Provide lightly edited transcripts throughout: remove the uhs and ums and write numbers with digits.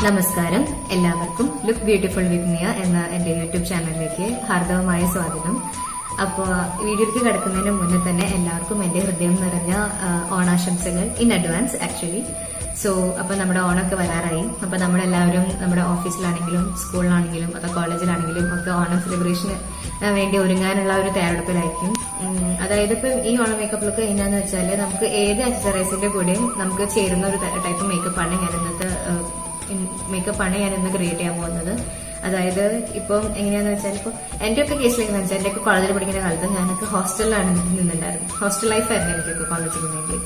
നമസ്കാരം എല്ലാവർക്കും look beautiful വിത്ത് മിയ എന്ന എന്റെ യൂട്യൂബ് ചാനലിലേക്ക് ഹാർദവമായ സ്വാഗതം. അപ്പോൾ വീഡിയോയ്ക്ക് കിടക്കുന്നതിന് മുന്നേ തന്നെ എല്ലാവർക്കും എന്റെ ഹൃദയം നിറഞ്ഞ ഓണാശംസകൾ ഇൻ അഡ്വാൻസ് ആക്ച്വലി. അപ്പൊ നമ്മുടെ ഓണമൊക്കെ വരാറായി. അപ്പൊ നമ്മളെല്ലാവരും നമ്മുടെ ഓഫീസിലാണെങ്കിലും സ്കൂളിലാണെങ്കിലും അതോ കോളേജിലാണെങ്കിലും ഒക്കെ ഓണം സെലിബ്രേഷന് വേണ്ടി ഒരുങ്ങാനുള്ള ഒരു തയ്യാറെടുപ്പിലായിരിക്കും. അതായത് ഇപ്പം ഈ ഓണം മേക്കപ്പ് ലുക്ക് എന്നാന്ന് വെച്ചാല് നമുക്ക് ഏത് അക്സസറീസിന്റെ കൂടെയും നമുക്ക് ചേരുന്ന ഒരു ടൈപ്പ് മേക്കപ്പാണ് ഞാൻ ഇന്ന് ക്രിയേറ്റ് ചെയ്യാൻ പോകുന്നത്. അതായത് ഇപ്പം എങ്ങനെയാന്ന് വെച്ചാൽ ഇപ്പോൾ എന്റെ ഒക്കെ കേസിലേക്ക് വെച്ചാൽ എന്റെ ഒക്കെ കോളേജിൽ പഠിക്കുന്ന കാലത്ത് ഞാനൊക്കെ ഹോസ്റ്റലിലാണ് നിന്നുണ്ടായിരുന്നു. ഹോസ്റ്റൽ ലൈഫായിരുന്നു എനിക്കൊക്കെ കോളേജിൽ വേണ്ടി.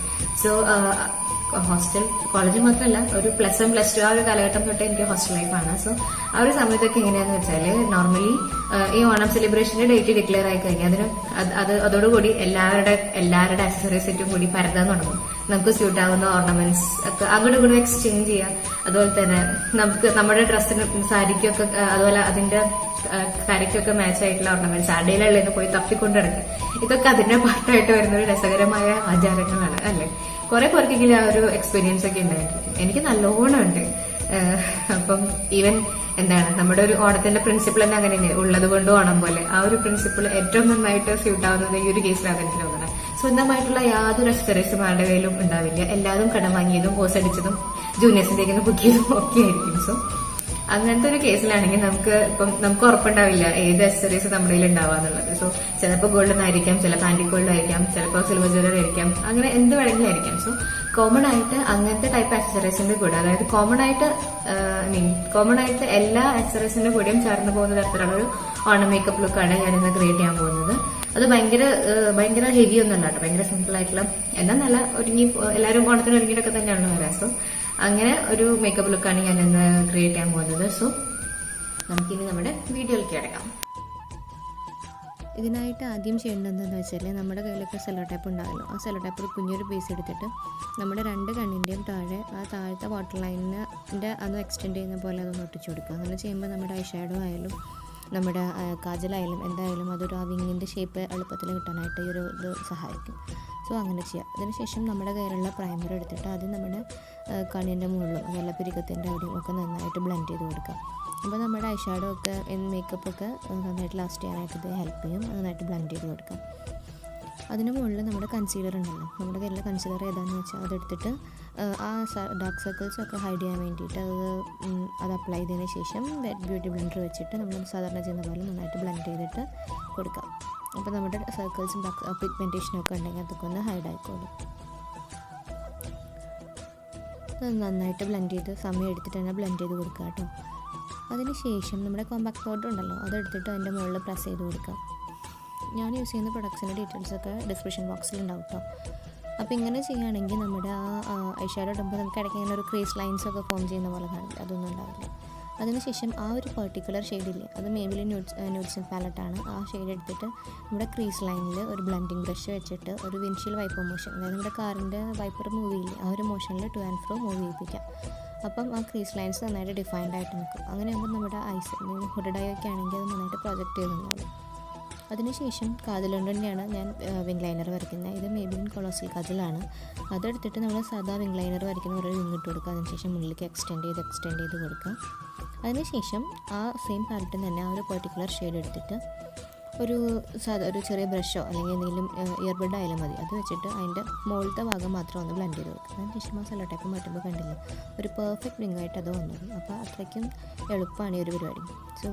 ഹോസ്റ്റൽ കോളേജിൽ മാത്രമല്ല, ഒരു +1 +2 ആ ഒരു കാലഘട്ടം തൊട്ട് എനിക്ക് ഹോസ്റ്റൽ ലൈഫാണ്. ആ ഒരു സമയത്തൊക്കെ എങ്ങനെയാന്ന് വെച്ചാല് നോർമലി ഈ ഓണം സെലിബ്രേഷന്റെ ഡേറ്റ് ഡിക്ലെയർ ആയി കഴിഞ്ഞാൽ അതോടുകൂടി എല്ലാവരുടെ അക്സസറീസ് സെറ്റും കൂടി പരതാൻ തുടങ്ങും. നമുക്ക് സ്യൂട്ട് ആവുന്ന ഓർണമെന്റ്സ് ഒക്കെ അങ്ങോട്ടും ഇങ്ങോട്ടും എക്സ്ചേഞ്ച് ചെയ്യാം. അതുപോലെ തന്നെ നമുക്ക് നമ്മുടെ ഡ്രസ്സിന് സാരിക്കൊക്കെ അതുപോലെ അതിന്റെ കരയ്ക്കൊക്കെ മാച്ച് ആയിട്ടുള്ള ഓർണമെന്റ്സ് അടയിലുള്ളതെന്ന് പോയി തപ്പിക്കൊണ്ട് കിടക്കുക. ഇതൊക്കെ അതിന്റെ പാർട്ടായിട്ട് വരുന്ന ഒരു രസകരമായ ആചാരങ്ങളാണ് അല്ലെ. കുറെ പേർക്കെങ്കിലും ആ ഒരു എക്സ്പീരിയൻസ് ഒക്കെ ഉണ്ടായിട്ടുണ്ട്. എനിക്ക് നല്ലോണം ഉണ്ട്. അപ്പം ഈവൻ നമ്മുടെ ഒരു ഓണത്തിന്റെ പ്രിൻസിപ്പിൾ തന്നെ അങ്ങനെ ഉള്ളത് കൊണ്ട് ഓണം പോലെ ആ ഒരു പ്രിൻസിപ്പിൾ ഏറ്റവും നന്നായിട്ട് സ്യൂട്ട് ആവുന്നത് ഈ ഒരു കേസിലാണ് എനിക്ക് തോന്നുന്നത്. സ്വന്തമായിട്ടുള്ള യാതൊരു അക്സസറീസും ആരുടെ കയ്യിലും ഉണ്ടാവില്ല. എല്ലാതും കടം വാങ്ങിയതും കോഴ്സ് അടിച്ചതും ജൂനിയേഴ്സിന്റെ ബുക്ക് ചെയ്തതും ഒക്കെ ആയിരിക്കും. അങ്ങനത്തെ ഒരു കേസിലാണെങ്കിൽ നമുക്ക് ഉറപ്പുണ്ടാവില്ല ഏത് അക്സസറീസ് നമ്മുടെ കയ്യിൽ ഉണ്ടാവാന്നുള്ളത്. ചിലപ്പോൾ ഗോൾഡൻ ആയിരിക്കാം, ചിലപ്പോൾ ആന്റി ഗോൾഡ് ആയിരിക്കാം, ചിലപ്പോൾ സിൽവർ ജ്വല്ലറി ആയിരിക്കാം, അങ്ങനെ എന്ത് വേണമെങ്കിലും ആയിരിക്കാം. കോമൺ ആയിട്ട് അങ്ങനത്തെ ടൈപ്പ് അക്സസറീസിന്റെ കൂടെ, അതായത് കോമൺ ആയിട്ട് എല്ലാ അക്സസറീസിന്റെ കൂടെയും ചേർന്ന് പോകുന്ന തരത്തിലുള്ള ഒരു ഓണം മേക്കപ്പ് ലുക്കാണ് ഞാനിന്ന് ക്രിയേറ്റ് ചെയ്യാൻ പോകുന്നത്. അത് ഭയങ്കര ഹെവി ഒന്നും അല്ല കേട്ടോ, ഭയങ്കര സിമ്പിൾ ആയിട്ടുള്ള, എന്നാൽ നല്ല എല്ലാവരും ഓണത്തിന് ഒരുങ്ങിയിട്ടൊക്കെ തന്നെയാണ് വരാം. അങ്ങനെ ഒരു മേക്കപ്പ് ലുക്കാണ് ഞാൻ ഇന്ന് ക്രിയേറ്റ് ചെയ്യാൻ പോകുന്നത്. നമുക്കിനി നമ്മുടെ വീഡിയോയിലേക്ക് കിടക്കാം. ഇതിനായിട്ട് ആദ്യം ചെയ്യേണ്ടത് എന്താണെന്ന് വെച്ചാൽ, നമ്മുടെ കയ്യിലൊക്കെ സെല്ലോ ടേപ്പ് ഉണ്ടാകുമല്ലോ. ആ സെല്ലോ ടേപ്പ് കുഞ്ഞൊരു പീസ് എടുത്തിട്ട് നമ്മുടെ 2 കണ്ണിൻ്റെയും താഴെ ആ താഴത്തെ വാട്ടർ ലൈനിൻ്റെ അത് എക്സ്റ്റെൻഡ് ചെയ്യുന്ന പോലെ അതൊന്ന് ഒട്ടിച്ചു കൊടുക്കുക. അങ്ങനെ ചെയ്യുമ്പോൾ നമ്മുടെ ഐ ഷാഡോ ആയാലും നമ്മുടെ കാജലായാലും എന്തായാലും അതൊരു ആ വിങ്ങിൻ്റെ ഷേപ്പ് എളുപ്പത്തിൽ കിട്ടാനായിട്ട് ഈ ഒരു ഇത് സഹായിക്കും. അങ്ങനെ ചെയ്യാം. അതിനുശേഷം നമ്മുടെ കയ്യിലുള്ള പ്രൈമർ എടുത്തിട്ട് അത് നമ്മുടെ കണ്ണിൻ്റെ മുകളിലും അതുപോലെ പിരികത്തിൻ്റെ അവിടെയും ഒക്കെ നന്നായിട്ട് ബ്ലെൻഡ് ചെയ്ത് കൊടുക്കാം. അപ്പോൾ നമ്മുടെ ഐ ഷാഡോ ഒക്കെ മേക്കപ്പൊക്കെ നന്നായിട്ട് ലാസ്റ്റ് ചെയ്യാനായിട്ട് ഇത് ഹെൽപ്പ് ചെയ്യും. നന്നായിട്ട് ബ്ലെൻഡ് ചെയ്ത് കൊടുക്കാം. അതിന് മുകളിൽ നമ്മുടെ കൺസീലർ ഉണ്ടല്ലോ, നമ്മുടെ കയ്യിലുള്ള കൺസീലർ ഏതാണെന്ന് വെച്ചാൽ അതെടുത്തിട്ട് ആ ഡാർക്ക് സർക്കിൾസ് ഒക്കെ ഹൈഡ് ചെയ്യാൻ വേണ്ടിയിട്ട് അത് അപ്ലൈ ചെയ്തതിന് ശേഷം വെറ്റ് ബ്യൂട്ടി ബ്ലെൻഡർ വെച്ചിട്ട് നമ്മൾ സാധാരണ ചെയ്യുന്ന പോലെ നന്നായിട്ട് ബ്ലെൻഡ് ചെയ്തിട്ട് കൊടുക്കാം. അപ്പോൾ നമ്മുടെ സർക്കിൾസും പിഗ്മെൻറ്റേഷനും ഒക്കെ ഉണ്ടെങ്കിൽ അതൊക്കെ ഒന്ന് ഹൈഡ് ആയിക്കോളും. നന്നായിട്ട് ബ്ലെൻഡ് ചെയ്ത് സമയം എടുത്തിട്ട് തന്നെ ബ്ലെൻഡ് ചെയ്ത് കൊടുക്കുക കേട്ടോ. അതിനുശേഷം നമ്മുടെ കോമ്പാക്ട് പൗഡർ ഉണ്ടല്ലോ, അതെടുത്തിട്ട് അതിൻ്റെ മുകളിൽ പ്രസ് ചെയ്ത് കൊടുക്കാം. ഞാൻ യൂസ് ചെയ്യുന്ന പ്രൊഡക്ട്സിൻ്റെ ഡീറ്റെയിൽസൊക്കെ ഡിസ്ക്രിപ്ഷൻ ബോക്സിൽ ഉണ്ടാവും കേട്ടോ. അപ്പോൾ ഇങ്ങനെ ചെയ്യുകയാണെങ്കിൽ നമ്മുടെ ആ ഐ ഷാഡോ ഇടുമ്പോൾ നമുക്ക് ഇടയ്ക്ക് ഇങ്ങനെ ഒരു ക്രീസ് ലൈൻസൊക്കെ ഫോം ചെയ്യുന്ന പോലെ കാണില്ല, അതൊന്നും ഉണ്ടാവില്ല. അതിനുശേഷം ആ ഒരു പെർട്ടിക്കുലർ ഷെയ്ഡില്ലേ, അത് മേബിലിൻ ന്യൂഡ്സ് പാലറ്റാണ്. ആ ഷെയ്ഡ് എടുത്തിട്ട് നമ്മുടെ ക്രീസ് ലൈനിൽ ഒരു ബ്ലെൻഡിങ് ബ്രഷ് വെച്ചിട്ട് ഒരു വിൻഷീൽഡ് വൈപ്പർ മോഷൻ, അതായത് നമ്മുടെ കാറിൻ്റെ വൈപ്പർ മൂവ് ചെയ്യില്ലേ, ആ ഒരു മോഷനിൽ ടു ആൻഡ് ഫ്രോ മൂവ് ചെയ്യിപ്പിക്കാം. അപ്പം ആ ക്രീസ് ലൈൻസ് നന്നായിട്ട് ഡിഫൈൻഡ് ആയിട്ട് നിൽക്കും. അങ്ങനെയാകുമ്പോൾ നമ്മുടെ ഐസ് ഹുഡഡ് ഐ ഒക്കെ ആണെങ്കിൽ അത് നന്നായിട്ട് പ്രൊജക്റ്റ് ചെയ്ത് നിന്നാലും. അതിനുശേഷം കാജലുകൊണ്ട് തന്നെയാണ് ഞാൻ വിങ് ലൈനർ വരയ്ക്കുന്നത്. ഇത് മേബിലിൻ കൊളോസൽ കാജലാണ്. അതെടുത്തിട്ട് നമ്മൾ സാധാ വിങ് ലൈനർ വരയ്ക്കുന്ന ഒരു വിങ് ഇട്ട് കൊടുക്കുക. അതിനുശേഷം മുന്നിലേക്ക് എക്സ്റ്റെൻഡ് ചെയ്ത് കൊടുക്കുക. അതിനുശേഷം ആ സെയിം പാലറ്റിൽ തന്നെ ആ ഒരു പെർട്ടിക്കുലർ ഷെയ്ഡ് എടുത്തിട്ട് ഒരു ചെറിയ ബ്രഷോ അല്ലെങ്കിൽ എന്തെങ്കിലും ഇയർബഡ് ആയാലും മതി, അത് വെച്ചിട്ട് അതിൻ്റെ മുകളിലത്തെ ഭാഗം മാത്രം ഒന്ന് ബ്ലെൻഡ് ചെയ്ത് കൊടുക്കുക. അതിനുശേഷം ആ സെല്ലോ ടേപ്പ് മാറ്റുമ്പോൾ കണ്ടില്ല, ഒരു പെർഫെക്റ്റ് വിങ്ങായിട്ട് അത് വന്നത്. അപ്പോൾ അത്രയ്ക്കും എളുപ്പമാണ് ഈ ഒരു പരിപാടി.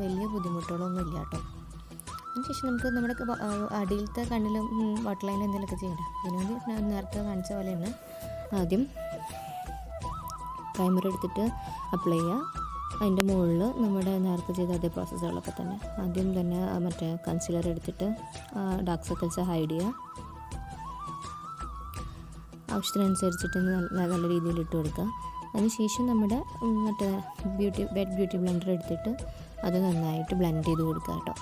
വലിയ ബുദ്ധിമുട്ടുകളൊന്നും ഇല്ല കേട്ടോ. അതിനുശേഷം നമുക്ക് നമ്മുടെ അടിയിലത്തെ കണ്ണിലും വാട്ടർ ലൈനിൽ എന്തെങ്കിലുമൊക്കെ ചെയ്യണം. അതിനുവേണ്ടി ഞാൻ നേരത്തെ കാണിച്ച പോലെ തന്നെ ആദ്യം പ്രൈമർ എടുത്തിട്ട് അപ്ലൈ ചെയ്യുക. അതിൻ്റെ മുകളിൽ നമ്മുടെ നേരത്തെ ചെയ്ത അതേ പ്രോസസ്സുകളൊക്കെ തന്നെ. ആദ്യം തന്നെ മറ്റേ കൺസീലർ എടുത്തിട്ട് ഡാർക്ക് സർക്കിൾസ് ഹൈഡ് ചെയ്യുക. ആവശ്യത്തിനനുസരിച്ചിട്ട് നല്ല രീതിയിൽ ഇട്ട് കൊടുക്കുക. അതിനുശേഷം നമ്മുടെ വെറ്റ് ബ്യൂട്ടി ബ്ലെൻഡർ എടുത്തിട്ട് അത് നന്നായിട്ട് ബ്ലെൻഡ് ചെയ്ത് കൊടുക്കുക കേട്ടോ.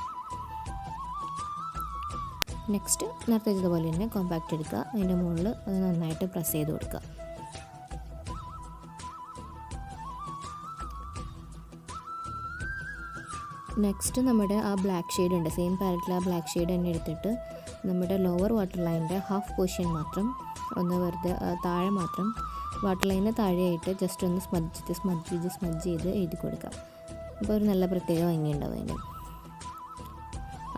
നെക്സ്റ്റ് നേരത്തെ ചെയ്തതുപോലെ തന്നെ കോമ്പാക്റ്റ് എടുക്കുക. അതിൻ്റെ മുകളിൽ അത് നന്നായിട്ട് പ്രസ് ചെയ്ത് കൊടുക്കുക. നെക്സ്റ്റ് നമ്മുടെ ആ ബ്ലാക്ക് ഷെയ്ഡ് ഉണ്ട്, സെയിം പാലറ്റിൽ ആ ബ്ലാക്ക് ഷെയ്ഡ് തന്നെ എടുത്തിട്ട് നമ്മുടെ ലോവർ വാട്ടർ ലൈനിൻ്റെ ഹാഫ് പോർഷൻ മാത്രം ഒന്ന് വെറുതെ താഴെ മാത്രം വാട്ടർ ലൈനിന് താഴെയായിട്ട് ജസ്റ്റ് ഒന്ന് സ്മഡ്ജ് ചെയ്ത് എഴുതി കൊടുക്കുക. അപ്പോൾ ഒരു നല്ല പ്രത്യേക ഭംഗിയുണ്ടാവും അതിന്.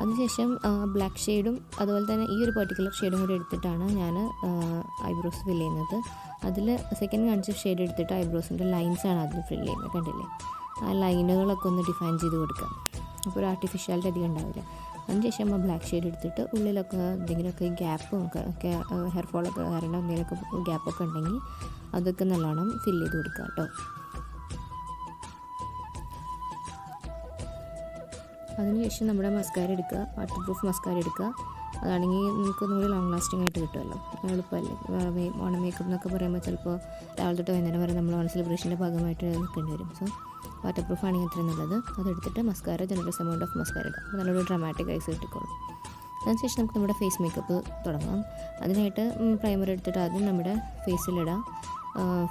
അതിനുശേഷം ബ്ലാക്ക് ഷെയ്ഡും അതുപോലെ തന്നെ ഈ ഒരു പെർട്ടിക്കുലർ ഷെയ്ഡും കൂടി എടുത്തിട്ടാണ് ഞാൻ ഐബ്രോസ് ഫില്ല് ചെയ്യുന്നത്. അതിൽ സെക്കൻഡ് കാണിച്ച ഷെയ്ഡ് എടുത്തിട്ട് ഐബ്രോസിൻ്റെ ലൈൻസാണ് അതിൽ ഫില്ല് ചെയ്യുന്നത്. കണ്ടില്ലേ, ആ ലൈനുകളൊക്കെ ഒന്ന് ഡിഫൈൻ ചെയ്ത് കൊടുക്കുക. അപ്പോൾ ഒരു ആർട്ടിഫിഷ്യാലിറ്റി അധികം ഉണ്ടാവില്ല. അതിനുശേഷം ആ ബ്ലാക്ക് ഷെയ്ഡ് എടുത്തിട്ട് ഉള്ളിലൊക്കെ എന്തെങ്കിലുമൊക്കെ ഗ്യാപ്പും ഒക്കെ ഹെയർ ഫോളൊക്കെ കാരണം എന്തെങ്കിലുമൊക്കെ ഗ്യാപ്പൊക്കെ ഉണ്ടെങ്കിൽ അതൊക്കെ നല്ലോണം ഫില്ല് ചെയ്ത് കൊടുക്കുക കേട്ടോ. അതിനുശേഷം നമ്മുടെ മസ്കാര എടുക്കുക, വാട്ടർ പ്രൂഫ് മസ്കാര എടുക്കുക. അതാണെങ്കിൽ നമുക്ക് ഒന്നുകൂടി ലോങ് ലാസ്റ്റിംഗ് ആയിട്ട് കിട്ടുമല്ലോ, എളുപ്പമല്ലേ. ഓണം മേക്കപ്പ് എന്നൊക്കെ പറയുമ്പോൾ ചിലപ്പോൾ രാവിലെ തൊട്ട് വൈകുന്നേരം വരെ നമ്മൾ ഓണം സെലിബ്രേഷൻ്റെ ഭാഗമായിട്ട് നിൽക്കേണ്ടി വരും. സോ വാട്ടർ പ്രൂഫ് ആണെങ്കിൽ ഇത്രയും നല്ലത്. അതെടുത്തിട്ട് mascara generous amount of mascara ഇടുക. അപ്പോൾ നല്ലൊരു ഡ്രാമാറ്റിക് ഐസ് കിട്ടിക്കോളും. അതിനുശേഷം നമുക്ക് നമ്മുടെ ഫേസ് മേക്കപ്പ് തുടങ്ങാം. അതിനായിട്ട് പ്രൈമർ എടുത്തിട്ട് ആദ്യം നമ്മുടെ ഫേസിലിടാം.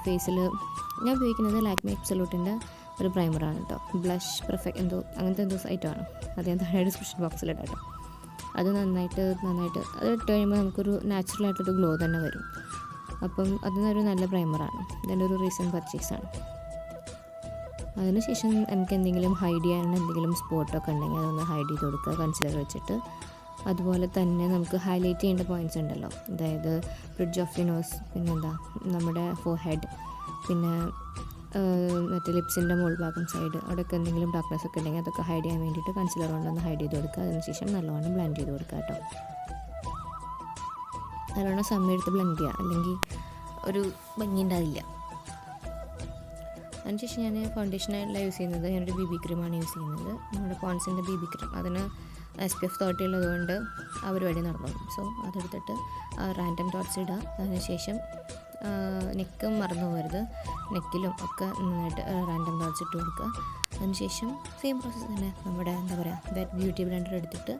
ഫേസിൽ ഞാൻ ഉപയോഗിക്കുന്നത് ലാക്മി അബ്സല്യൂട്ടിൻ്റെ ഒരു പ്രൈമറാണ് കേട്ടോ. ബ്ലഷ് പെർഫെക്റ്റ് അങ്ങനത്തെ എന്തോ സൈറ്റാണ്. അത് ഞാൻ താഴെ ഡിസ്ക്രിപ്ഷൻ ബോക്സിലിടാം കേട്ടോ. അത് നന്നായിട്ട് അത് ഇട്ട് കഴിയുമ്പോൾ നമുക്കൊരു നാച്ചുറലായിട്ടൊരു ഗ്ലോ തന്നെ വരും. അപ്പം അതിനൊരു നല്ല പ്രൈമറാണ്. ഇതിൻ്റെ ഒരു റീസെൻറ്റ് പർച്ചേസാണ്. അതിനുശേഷം നമുക്ക് എന്തെങ്കിലും ഹൈഡ് ചെയ്യാൻ എന്തെങ്കിലും സ്പോട്ടൊക്കെ ഉണ്ടെങ്കിൽ അതൊന്ന് ഹൈഡ് ചെയ്ത് കൊടുക്കുക കൺസീലർ വെച്ചിട്ട്. അതുപോലെ തന്നെ നമുക്ക് ഹൈലൈറ്റ് ചെയ്യേണ്ട പോയിൻറ്റ്സ് ഉണ്ടല്ലോ, അതായത് ബ്രിഡ്ജ് ഓഫ് ദി നോസ്, പിന്നെന്താ നമ്മുടെ ഫോർഹെഡ്, പിന്നെ മറ്റേ ലിപ്സിൻ്റെ മുകൾ ഭാഗം സൈഡ്, അവിടെയൊക്കെ എന്തെങ്കിലും ഡാർക്ക്നെസ് ഒക്കെ ഉണ്ടെങ്കിൽ അതൊക്കെ ഹൈഡ് ചെയ്യാൻ വേണ്ടിയിട്ട് കൺസീലർ കൊണ്ടൊന്ന് ഹൈഡ് ചെയ്ത് കൊടുക്കുക. അതിനുശേഷം നല്ലോണം ബ്ലെൻഡ് ചെയ്ത് കൊടുക്കുക കേട്ടോ. നല്ലോണം സമയം എടുത്ത് ബ്ലെൻഡ് ചെയ്യുക, അല്ലെങ്കിൽ ഒരു ഭംഗി ഉണ്ടാവില്ല. അതിനുശേഷം ഞാൻ ഫൗണ്ടേഷനായിട്ടല്ല യൂസ് ചെയ്യുന്നത്, ഞാനൊരു BB ക്രീമാണ് യൂസ് ചെയ്യുന്നത്. നമ്മുടെ പോൺസിൻ്റെ BB ക്രീം. അതിന് SPF 30 ഉള്ളതുകൊണ്ട് ആ പരിപാടി നടന്നു. സോ അതെടുത്തിട്ട് റാൻഡം ഡോട്ട്സ് ഇടുക. അതിനുശേഷം നെക്കും മറന്നു പോകരുത്, നെക്കിലും ഒക്കെ നന്നായിട്ട് റാൻഡം ഡോട്ട്സ് ഇട്ട് കൊടുക്കുക. അതിനുശേഷം സെയിം പ്രോസസ്സ് തന്നെ നമ്മുടെ വെറ്റ് ബ്യൂട്ടി ബ്ലെൻഡർ എടുത്തിട്ട്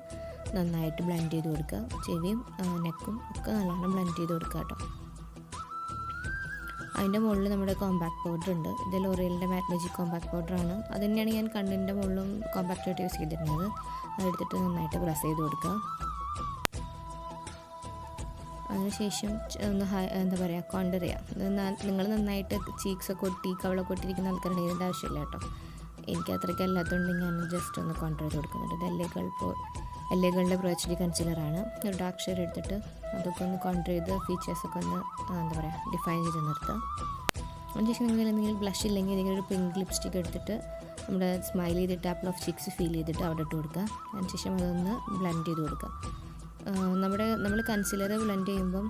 നന്നായിട്ട് ബ്ലെൻഡ് ചെയ്ത് കൊടുക്കുക. ചെവിയും നെക്കും ഒക്കെ നല്ലോണം ബ്ലെൻഡ് ചെയ്ത് കൊടുക്കുക കേട്ടോ. അതിൻ്റെ മുകളിൽ നമ്മുടെ കോമ്പാക്ട് പൗഡർ ഉണ്ട്. ഇത് ലോറിയലിൻ്റെ മാറ്റ് മാജിക് കോമ്പാക്ട് പൗഡറാണ്. അത് തന്നെയാണ് ഞാൻ കണ്ണിൻ്റെ മുകളിലും കോമ്പാക്റ്റായിട്ട് യൂസ് ചെയ്തിരുന്നത്. അതെടുത്തിട്ട് നന്നായിട്ട് പ്രസ് ചെയ്ത് കൊടുക്കുക. അതിനുശേഷം ഒന്ന് കോണ്ടർ ചെയ്യുക. നിങ്ങൾ നന്നായിട്ട് ചീക്സൊക്കെ ഒട്ടി കവളൊക്കെ ഒട്ടിരിക്കുന്ന ആൾക്കാരുടെ ഇതിൻ്റെ ആവശ്യമില്ല കേട്ടോ. എനിക്ക് അത്രയ്ക്ക് അല്ലാത്തതുകൊണ്ട് ഞാൻ ജസ്റ്റ് ഒന്ന് കോണ്ടർ ചെയ്ത് കൊടുക്കുന്നുണ്ട്. ഇത് എല്ലുകളുടെ പ്രോ HD കൺസീലറാണ്. ഒരു ഡാർക്ക് ഷെയ്ഡ് എടുത്തിട്ട് അതൊക്കെ ഒന്ന് കോണ്ടർ ചെയ്ത് ഫീച്ചേഴ്സൊക്കെ ഒന്ന് ഡിഫൈൻ ചെയ്ത് നിർത്തുക. അതിനുശേഷം നിങ്ങൾ എന്തെങ്കിലും ബ്ലഷ് ഇല്ലെങ്കിൽ ഏതെങ്കിലും ഒരു പിങ്ക് ലിപ്സ്റ്റിക് എടുത്തിട്ട് നമ്മുടെ സ്മൈൽ ചെയ്തിട്ട് ആപ്പിൾ ഓഫ് ചിക്സ് ഫീൽ ചെയ്തിട്ട് അവിടെ ഇട്ട് കൊടുക്കുക. അതിനുശേഷം അതൊന്ന് ബ്ലെൻഡ് ചെയ്ത് കൊടുക്കുക. നമ്മൾ കൺസീലർ ബ്ലെൻഡ് ചെയ്യുമ്പം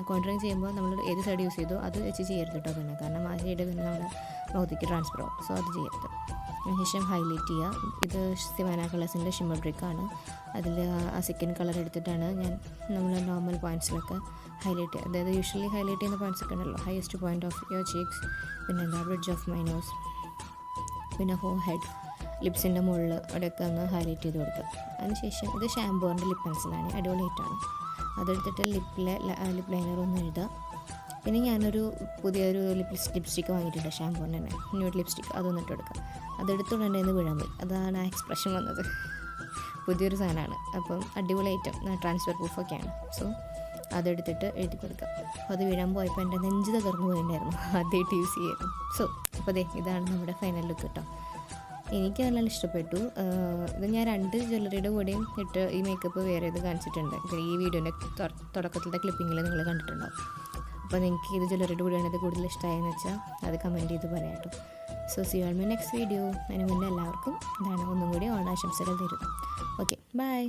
കോണ്ടറിങ് ചെയ്യുമ്പോൾ നമ്മൾ ഏത് സൈഡ് യൂസ് ചെയ്തോ അത് വെച്ച് ചെയ്യരുത് കേട്ടോ. പിന്നെ കാരണം ആ ഷെയ്ഡ് പിന്നെ നമ്മുടെ മുഖത്തേക്ക് ട്രാൻസ്ഫർ ആവും. സോ അത് ചെയ്യരുത്. അതിനുശേഷം ഹൈലൈറ്റ് ചെയ്യുക. ഇത് സിവാന കളേഴ്സിൻ്റെ ഷിമ്മർ ബ്രിക്കാണ്. അതിൽ ആ സെക്കൻഡ് കളർ എടുത്തിട്ടാണ് ഞാൻ നമ്മൾ നോർമൽ പോയിൻറ്റ്സിലൊക്കെ ഹൈലൈറ്റ് ചെയ്യുക. അതായത് യൂഷ്വലി ഹൈലൈറ്റ് ചെയ്യുന്ന പോയിൻറ്റ്സ് ഒക്കെ ഉണ്ടല്ലോ, highest point of your cheeks, പിന്നെ ബ്രിഡ്ജ് ഓഫ് മൈ നോസ്, പിന്നെ ഫോർഹെഡ്, ലിപ്സിൻ്റെ മുകളിൽ അവിടെയൊക്കെ ഒന്ന് ഹൈലൈറ്റ് ചെയ്ത് കൊടുക്കുക. അതിനുശേഷം ഇത് ഷാംപൂറിൻ്റെ ലിപ്പ് പെൻസിലാണ്, അടിപൊളിയായിട്ടാണ്. അതെടുത്തിട്ട് ലിപ്പ് ലൈനർ ഒന്ന് എഴുതുക. പിന്നെ ഞാനൊരു പുതിയൊരു ലിപ്സ്റ്റിക്ക് വാങ്ങിയിട്ടുണ്ട്, ഷാംപൂറിൻ്റെ തന്നെ ന്യൂഡ് ലിപ്സ്റ്റിക്ക്. അതൊന്ന് ഇട്ട് കൊടുക്കുക. അതെടുത്തുകൊണ്ട് എൻ്റെ വീഴാൻ പോയി. അതാണ് ആ എക്സ്പ്രഷൻ വന്നത്. പുതിയൊരു സാധനമാണ്, അപ്പം അടിപൊളി ഐറ്റം, ട്രാൻസ്ഫർ പ്രൂഫൊക്കെയാണ്. സോ അതെടുത്തിട്ട് എഴുതി കൊടുക്കുക. അപ്പോൾ അത് വീഴാൻ പോയപ്പോൾ എൻ്റെ നെഞ്ച് തകർന്നു പോയിട്ടുണ്ടായിരുന്നു, ആദ്യമായിട്ട് യൂസ് ചെയ്യുന്നു. സോ അപ്പോൾ ഇതാണ് നമ്മുടെ ഫൈനൽ ലുക്ക് കേട്ടോ. എനിക്ക് നല്ല ഇഷ്ടപ്പെട്ടു. ഇത് ഞാൻ 2 ജ്വല്ലറിയുടെ കൂടെയും ഇട്ട് ഈ മേക്കപ്പ് വേറെ ഇത് കാണിച്ചിട്ടുണ്ട്. ഈ വീഡിയോൻ്റെ തുടക്കത്തിലത്തെ ക്ലിപ്പിങ്ങിൽ നിങ്ങൾ കണ്ടിട്ടുണ്ടാവും. അപ്പോൾ നിങ്ങൾക്ക് ഇത് ജ്വല്ലറിയുടെ കൂടെയാണ് ഇത് കൂടുതൽ ഇഷ്ടമായെന്ന് വെച്ചാൽ അത് കമൻറ്റ് ചെയ്ത് പറയാം കേട്ടോ. So see you on my next video. അതിന് മുന്നേ എല്ലാവർക്കും ഒന്നും കൂടി ഓണാശംസകൾ തരുന്നു. Okay, by.